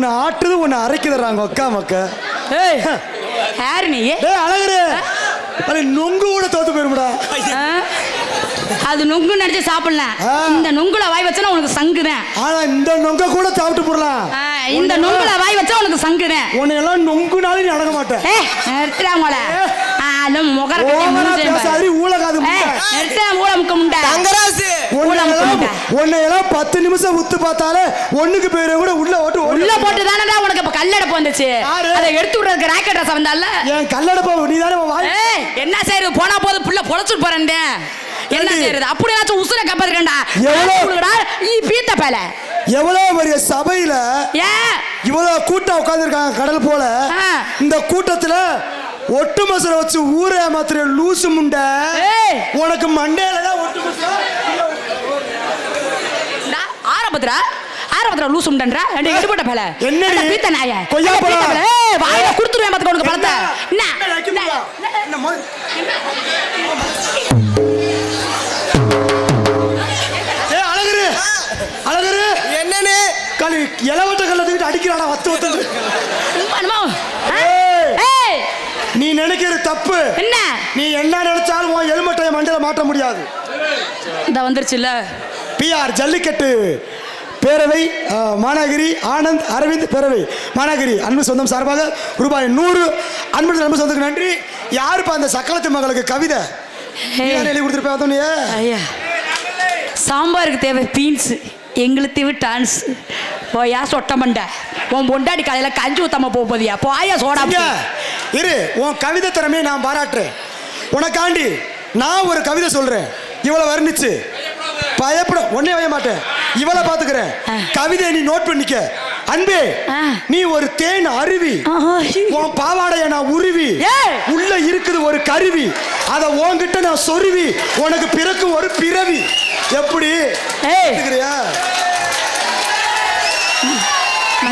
ஒன்னு ஆட்டுது ஒன்னு அரைக்குதுறாங்க அக்கா மக்க. ஏய் யாரு நீ? டேய் அழகுரு அது நொங்கு கூட தோத்து போயிரும்டா. அது நொங்கு நினைச்சு சாப்பிடலாம். இந்த நொங்குல வாய் வச்சா உனக்கு சங்குதான். ஆனா இந்த நொங்க கூட சாப்பிட்டு போடலாம். இந்த நொங்குல வாய் வச்சா உனக்கு சங்குதான். உன்னை எல்லாம் நொங்குனாலும் நீ அடங்க மாட்டேன். நிறுத்துறாங்கள முகர பேசாதீ ஊழகாது நிறுத்துறா ஊழ முக்க முண்டை தங்கராசு. உன்னை எல்லாம் 10 நிமிஷம் உத்து பார்த்தாலே ஒண்ணுக்கு பேரு கூட உள்ள போட்டு தானடா உனக்கு இப்ப கல்லடப்பு வந்துச்சு. அதை எடுத்து விடுறதுக்கு ராக்கெட் ரசம் வந்தால என் கல்லடப்பு நீ தானே வாய். என்ன செய்யறது போனா போது புள்ள பொழைச்சிட்டு போறேன். என்ன செய்யறது அப்படியாச்சும் உசுர கப்பதுக்கண்டா பீத்த பேல. எவ்வளவு பெரிய சபையில இவ்வளவு கூட்டம் உட்கார்ந்து இருக்காங்க கடல் போல. இந்த கூட்டத்துல ஒட்டு மசரை வச்சு ஊரை ஏமாத்துற லூசு முண்டை. உனக்கு மண்டையில தான் ஒட்டு மசரா ஆரம்பத்துல லூசு முண்டன்றா எடுபட்ட பேல. என்னடி பீத்த நாய கொய்யா பழம் வாயில குடுத்துருவேன் பாத்துக்க உனக்கு பழத்தை. அழகரு என்னன்னு களி இளவட்ட கல்ல தூக்கிட்டு அடிக்கிறாடா வத்து வத்து. நீ நினைக்கிறது தப்பு. என்ன நீ என்ன நினைச்சாலும் உன் எலுமட்டைய மண்டையில மாற்ற முடியாது. இந்த வந்துருச்சுல்ல பிஆர் ஜல்லிக்கட்டு பேரவை மாநகரி ஆனந்த் அரவிந்த் பேரவை மாநகரி அன்பு சொந்தம் சார்பாக ரூபாய் 100 அன்பு சொந்தத்துக்கு நன்றி. யாருப்பா அந்த சக்கலத்து மகளுக்கு கவிதை எழுதி கொடுத்துருப்பேன். ஐயா சாம்பாருக்கு தேவை பீன்ஸ், எங்களுக்கு தேவை டான்ஸ். போயா சொட்ட மண்டை உன் பொண்டாடி காலையில கஞ்சி ஊத்தாம போதியா போயா சோடா இரு. உன் கவிதை திறமையை நான் பாராட்டுறேன். உனக்காண்டி நான் ஒரு கவிதை சொல்றேன். இவ்வளவு வர்ணிச்சு பயப்பட ஒன்னே வைய மாட்டேன். இவளை பாத்துக்கிறேன். கவிதையை நீ நோட் பண்ணிக்க. அன்பே நீ ஒரு தேன் அருவி. உன் பாவாடைய நான் உருவி உள்ள இருக்குது ஒரு கருவி. அத உன்கிட்ட நான் சொருவி உனக்கு பிறக்கும் ஒரு பிறவி. எப்படி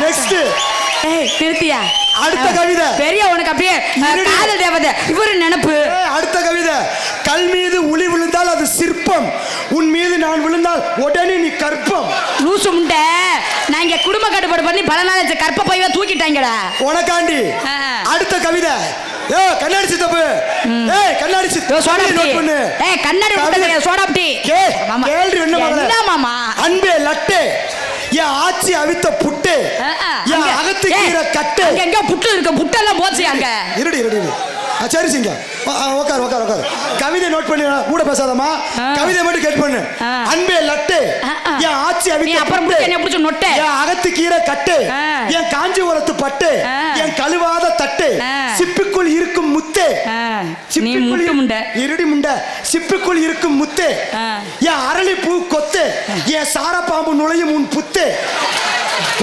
நெக்ஸ்ட் திருத்தியா அடுத்த கவிதை பெரிய உனக்கு அப்படியே காதல் தேவதை இவரு நினைப்பு. அடுத்த கவிதை கல் மீது உளி விழுந்தால் அது சிற்பம், உன் மீது நான் விழுந்தால் உடனே நீ கற்பம். லூசு முண்டை நான் இங்க குடும்ப கட்டுப்பாடு பண்ணி பல நாள் கற்ப பையவா தூக்கிட்டாங்கடா உனக்காண்டி. அடுத்த கவிதை கண்ணாடி சித்தப்பு கண்ணாடி கண்ணாடி சோடாப்டி என்ன மாமா. அன்பே லட்டு என் ஆட்சி அவித்த புட்டு என் அகத்து கீரை கட்டு. எங்க புட்டு இருக்க புட்டெல்லாம் போச்சு அங்க. இருடி இருடி சரி சிங்க உட்கார் உட்கார் உட்கார். கவிதை நோட் பண்ணி கூட பேசாதமா. கவிதை மட்டும் கேட் பண்ணு. அன்பே லட்டு என் ஆட்சி அவித்த அப்புறம் என்ன பிடிச்ச நொட்டை என் அகத்து கீரை கட்டு என் காஞ்சி உரத்து பட்டு என் கழுவாத தட்டு சிப்பிக்குள் இருக்கும் முத்து. இருடி முண்டை சிப்பிக்குள் இருக்கும் முத்து என் அரளி பூ கொத்து என் சார பாம்பு நுழையும் உன் புத்து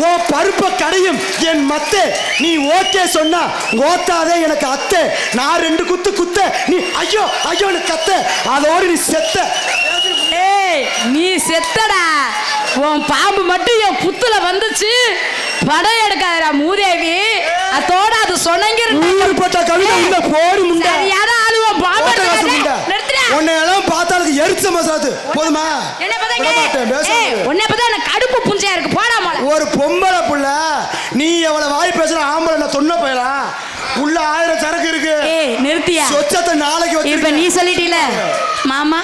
ஓ பருப்ப கடையும் என் மத்து. நீ ஓகே சொன்னா ஓத்தாதே எனக்கு அத்தை. நான் 2 குத்து குத்த நீ ஐயோ ஐயோன்னு கத்த. அதோடு நீ செத்த. நீ செத்தடா. உன் பாம்பு மட்டும் என் புத்துல வந்துச்சு. படம் எடுக்காதடா மூதேவி. அதோட அது சொன்னங்கிட்ட கவிதை உள்ள போடு முண்டை. யாரா ஆளுவோம் பாம்பு நிறுத்துடா. உன்னை எல்லாம் பார்த்தாலுக்கு எரிச்ச மசாது போதுமா. என்ன பார்த்தா எனக்கு கடுப்பு புஞ்சையா இருக்கு. போடா மோள. ஒரு பொம்பளை புள்ள நீ எவ்வளவு வாய் பேசுற ஆம்பளை நான் சொன்ன போயலாம். உள்ள 1000 சரக்கு இருக்கு. நிறுத்தியா சொச்சத்தை நாளைக்கு வச்சு. இப்ப நீ சொல்லிட்டீல மாமா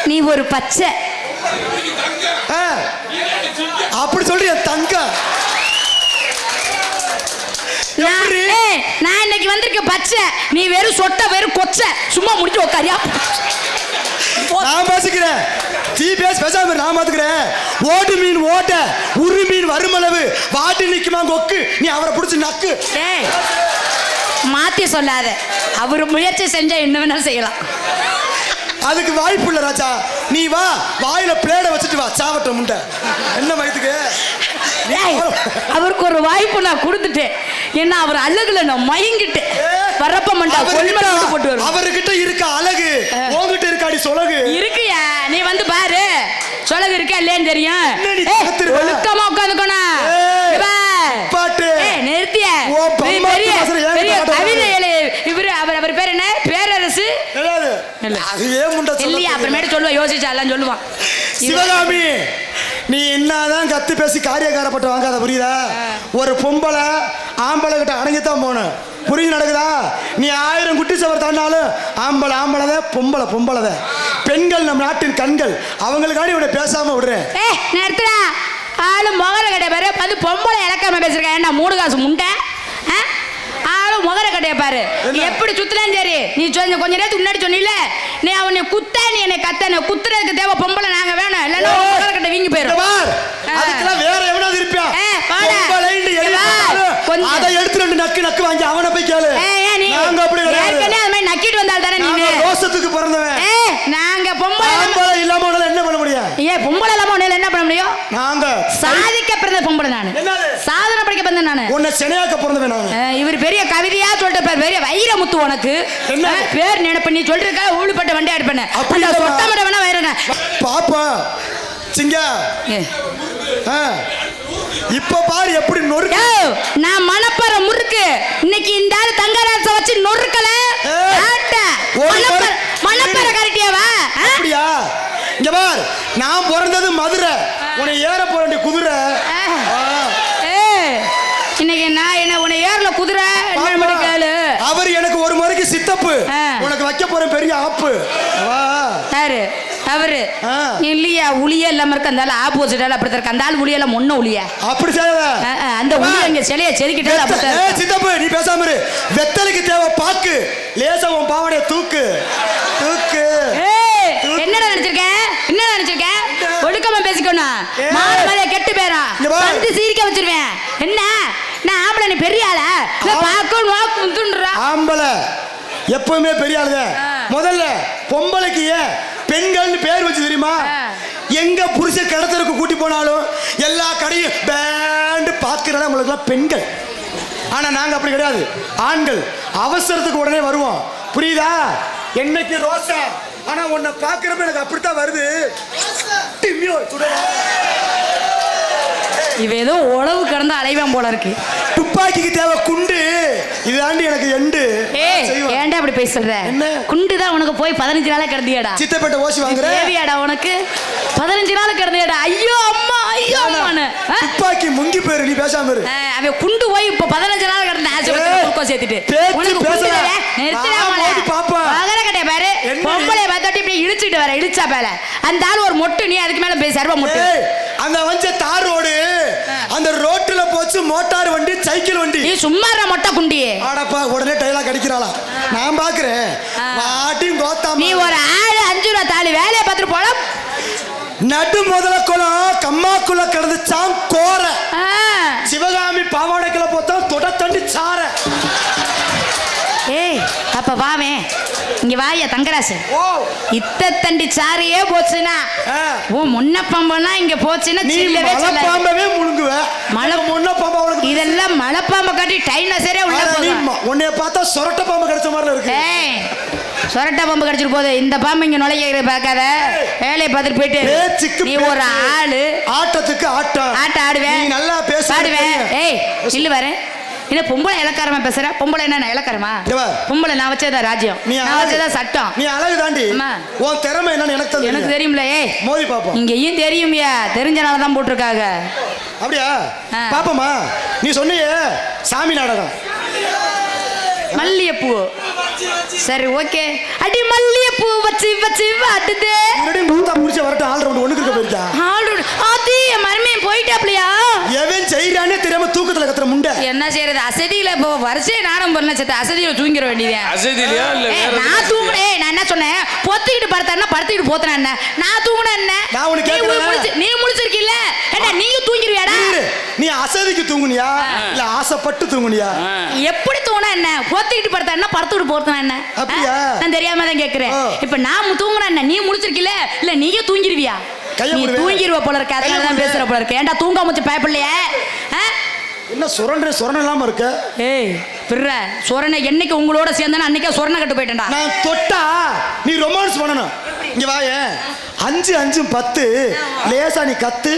நீ ஒரு பச்சை அப்படி சொல்றிய தங்க. நான் இன்னைக்கு வந்திருக்க பச்சை நீ வெறும் சொட்ட வெறும் கொச்சை. சும்மா முடிச்சு உட்காரியா. நான் பேசிக்கிறேன். தீ பேச பேசாம நான் பாத்துக்கிறேன். ஓட்டு மீன் ஓட்ட உரு மீன் வருமளவு வாட்டி நிக்குமா கொக்கு. நீ அவரை பிடிச்சி நக்கு. மாத்தி சொல்லாத. அவரு முயற்சி செஞ்சா என்ன வேணாலும் செய்யலாம். அதுக்கு வாய்ப்பு இல்ல ராஜா. நீ வா வாயில பிளேட வச்சுட்டு வா சாவட்ட முண்டை. என்ன வயதுக்கு அவருக்கு ஒரு வாய்ப்பு நான் கொடுத்துட்டேன். ஏன்னா அவர் அழகுல நான் மயங்கிட்டேன். வரப்ப மண்டா போட்டு வரும். அவர்கிட்ட இருக்க அழகு உன்கிட்ட இருக்காடி சொலகு இருக்குயா. நீ வந்து பாரு சொலகு இருக்கா இல்லையான்னு தெரியும். ஒழுக்கமா உட்காந்துக்கணும். பாட்டு நிறுத்திய பெரிய கவிதை இவரு அவர் பேர் என்ன பேரரசு இல்லையா. அப்புறமேட்டு சொல்லுவான் யோசிச்சா எல்லாம் சொல்லுவான். சிவகாமி நீ என்னதான் கத்து பேசி காரியக்காரப்பட்டு வாங்காத, புரியுதா? ஒரு பொம்பளை ஆம்பளை கிட்ட அடங்கித்தான் போகணும். புரிஞ்சு நடக்குதா? நீ 1000 குட்டி சவர் தாண்டாலும் ஆம்பளை ஆம்பளைதான், பொம்பளை பொம்பளைதான். பெண்கள் நம் நாட்டின் கண்கள். அவங்களுக்காண்டி இவனை பேசாம விடுறேன். நிறுத்துறா. ஆளு முகர கடைய பாரு, அது பொம்பளை இலக்காம பேசிருக்கேன். என்ன 3 காசு முண்டை? ஆளு முகர கடைய பாரு. எப்படி சுத்தலாம் சரி. நீ கொஞ்ச நேரத்துக்கு முன்னாடி சொன்னில, நீ அவனை குத்த, நீ என்னை கத்த, குத்துறதுக்கு தேவை பொம்பளை நாங்க வேணும், இல்லைன்னா முகர கட்டை வீங்கி போயிடும். அதுக்கெல்லாம் வேற எவனாவது இருப்பியா? அதை எடுத்து 2 நக்கு நக்கு வாங்கி அவனை போய் கேளு. நாங்க அப்படி ஏற்கனவே அது மாதிரி நக்கிட்டு வந்தால் தானே நீங்க ரோசத்துக்கு பிறந்தவன். நாங்க பொம்பளை இல்லாம என்ன பண்ண முடியும்? பொம்பளை இல்லாம உன்னால என்ன பண்ண முடியும்? நாங்க சாதிக்க பிறந்த பொம்பளை நானு, சாதனை படிக்க பிறந்த நானு, உன்னை சென்னையாக்க பிறந்தவன் நானு. இவர் பெரிய கவிதையா சொல்லிட்டு பெரிய வைரமுத்து உனக்கு பேர் நினைப்பு. நீ சொல்லிருக்க ஊழுப்பட்ட வண்டியா இருப்பேன். சொட்டமட வேணா வைரங்க பாப்பா சிங்க. இப்ப பாரு எப்படி நொறுக்கு. நான் மணப்பற முறுக்கு. இன்னைக்கு இந்த ஆளு தங்கராச வச்சு நொறுக்கல. மணப்பற கரெக்டியாவா? அப்படியா? இங்க பார், நான் பிறந்தது மதுரை, உன்னை ஏற போற வேண்டிய குதிரை. இன்னைக்கு நான் என்ன உன்னை ஏறல குதிரை கேளு. அவர் எனக்கு ஒரு முறைக்கு சித்தப்பு, உனக்கு வைக்க போற பெரிய ஆப்பு. யாரு அவரு? இல்லையா உளியே இல்லாம இருக்க அந்த ஆள் ஆப்போசிட்டால அப்படி இருக்க. அந்த ஆள் உளியெல்லாம் முன்ன உளிய அப்படி அந்த உளிய இங்க சிலைய செதுக்கிட்டு. சித்தப்பு நீ பேசாம இரு. வெத்தலைக்கு தேவை பாக்கு. லேசா உன் பாவடைய தூக்கு தூக்கு. என்னடா நினைச்சிருக்க? என்ன நினைச்சிருக்க? ஒழுக்கமா பேசிக்கணும். மாற மாதிரியா கெட்டு பேரா வந்து சீரிக்க வச்சிருவேன். என்ன நான் ஆம்பளை, நீ பெரிய ஆளா? ஆம்பளை எப்பவுமே பெரிய ஆளுங்க. முதல்ல பொம்பளைக்கு ஏன் பெண்கள்னு பேர் வச்சு தெரியுமா? எங்க புருஷ கடத்தலுக்கு கூட்டி போனாலும் எல்லா கடையும் பேண்டு பார்க்கிறதா உங்களுக்குலாம் பெண்கள். ஆனா நாங்க அப்படி கிடையாது, ஆண்கள். அவசரத்துக்கு உடனே வருவோம், புரியுதா? என்னைக்கு ரோசா, ஆனா உன்னை பார்க்கிறப்ப எனக்கு அப்படித்தான் வருது. இவ ஏதோ உழவு கடந்து அலைவான் போல இருக்கு. துப்பாக்கிக்கு தேவை குண்டு, இதாண்டி எனக்கு எண்டு. ஏன்டா அப்படி பேசுற? குண்டு தான் உனக்கு போய் 15 நாளா கிடந்தியாடா. சித்தப்பேட்டை ஓசி வாங்குற தேவியாடா உனக்கு? 15 நாள் கிடந்தியாடா. ஐயோ அம்மா, ஐயோ அம்மானு துப்பாக்கி முங்கி போயிரு. நீ பேசாம இரு. அவன் குண்டு போய் இப்ப 15 நாள் கிடந்த ஆசை சேர்த்துட்டு உனக்கு பேசுற. பாப்பா மகர கட்டைய பாரு, பொம்பளை பார்த்தாட்டி இப்படி இழுச்சுட்டு வர இழுச்சா பேல. அந்த ஆள் ஒரு மொட்டு, நீ அதுக்கு மேல பேச அருவா மொட்டு. அந்த வஞ்ச தார் ரோடு, அந்த ரோட்ல போச்சு மோட்டார் வண்டி, சைக்கிள் வண்டி. நீ சும்மா மொட்டை குண்டி. ஆடப்பா உடனே டைலாக் அடிக்கிறாளா? நான் பாக்குறேன். வாட்டியும் கோத்தாம நீ ஒரு ஆளு 5 ரூபா தாலி வேலையை பார்த்துட்டு போல. நடு முதல குளம் கம்மாக்குள்ள கிடந்துச்சான் கோர. சிவகாமி பாவாடைக்குள்ள போத்தா தொட தண்டி சார. ஏய் அப்ப வாவே இங்க வாயா தங்கராசு. இத்த தண்டி சாரியே போச்சுனா ஓ முன்ன பாம்பனா இங்க போச்சுனா சில்லவே சொல்ல. பாம்பவே முழுங்குவ. மலை முன்ன பாம்பா உனக்கு இதெல்லாம் மலை பாம்பை காட்டி டைனோசரே உள்ள போகும். உன்னைய பார்த்தா சொரட்ட பாம்பு கிடைச்ச மாதிரி இருக்கு. ஏய் சொரட்ட பாம்பு கிடைச்சிட்டு போகுது. இந்த பாம்பு இங்க நுழைய பார்க்காத. வேலையை பார்த்துட்டு போயிட்டு நீ ஒரு ஆளு. ஆட்டத்துக்கு ஆட்டம். ஆட்டம் ஆடுவேன். நீ நல்லா பேசுவேன். ஏய் இல்ல பாரு, என்ன பொம்பளை இலக்காரமா பேசுற? பொம்பளை என்ன இலக்காரமா? பொம்பளை நான் வச்சதா ராஜ்யம், நான் வச்சதா சட்டம். நீ அழகு தாண்டி. உன் திறமை என்னன்னு எனக்கு தெரியும்ல. ஏய் மோதி பாப்போம். இங்கேயும் தெரியும்யா, தெரிஞ்சனால தான் போட்டிருக்காங்க. அப்படியா? பாப்பமா நீ சொன்னியே சாமி நாடகம் மல்லிகைப்பூ. சரி ஓகே. அடி மல்லிகைப்பூ வச்சு வச்சு வாட்டுதே. முன்னாடி மூத்தா முடிச்ச வரட்ட ஆல் ரவுண்ட் ஒண்ணுக்கு போயிருக்கா. ஆல் ரவுண்ட் ஆதி மர்மே போயிட்டாப்லையா? எவன் செய்றானே தெரியாம தூக்கத்துல கத்துற முண்டை. என்ன செய்யறது? அசதியில இப்போ வருஷே நாடம் பண்ண செத்த அசதியில தூங்கிர வேண்டியதே. அசதியிலயா இல்ல வேற? நான் தூங்குனே. நான் என்ன சொன்னேன்? பொத்திக்கிட்டு படுத்தானா படுத்திக்கிட்டு போத்தனா என்ன? நான் தூங்குனா என்ன? நான் உனக்கு கேக்குறேன். நீ முழிச்சிருக்கீல்ல? ஏடா நீயும் தூங்கிருவியாடா? நீ அசதிக்கு தூங்குனியா இல்ல ஆசைப்பட்டு தூங்குனியா? எப்படி தூங்குனா என்ன? பொத்திக்கிட்டு படுத்தா என்ன படுத்துக்கிட்டு போத்தனா என்ன? அப்படியா? நான் தெரியாம தான் கேக்குறேன். இப்போ நான் தூங்குனா என்ன? நீ முழிச்சிருக்கீல்ல? இல்ல நீயும் தூங்கிருவியா? நீ தூங்கிருவ போல இருக்க. அதனால தான் பேசுற போல இருக்க. ஏன்டா தூங்காம வச்சு பயப்படலையே? என்ன சொரண இல்லாம இருக்க? ஏய் பிற சொரணை என்னைக்கு உங்களோட சேர்ந்தனா அன்னைக்கே சொரணை கட்டு போயிட்டேன்டா. நான் தொட்டா நீ ரொமான்ஸ் பண்ணணும். இங்க வாயே 5 5 10 லேசா நீ கத்து.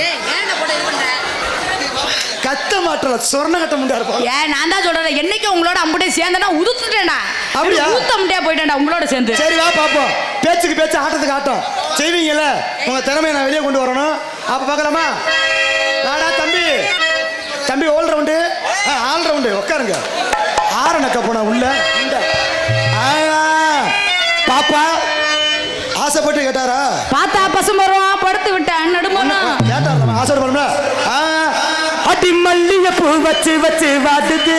ஏய் ஏன்டா போட இது பண்ற? கத்த மாட்டல சொரண கட்ட முடியா இருப்பா. ஏன் நான் தான் சொல்றேன், என்னைக்கு உங்களோட அம்புட்டே சேர்ந்தனா உதுத்துட்டேன்டா. அப்படியே ஊத்த முடியா போயிட்டேன்டா உங்களோட சேர்ந்து. சரி வா பாப்போம். பேச்சுக்கு பேச்சு ஆட்டத்துக்கு ஆட்டம். செய்வீங்கல்ல உங்க திறமையை நான் வெளியே கொண்டு வரணும். அப்ப பார்க்கலாமா? நாடா தம்பி, தம்பி ஆல் ரவுண்டு உட்காருங்க. ஆரணக்க போன உள்ள பாப்பா ஆசைப்பட்டு கேட்டாரா? பார்த்தா பசும் வருவான் படுத்து விட்டேன் நடுமோனும் கேட்டாரா? ஆசைப்பட அடி மல்லிகை பூ வச்சு வச்சு வாடுது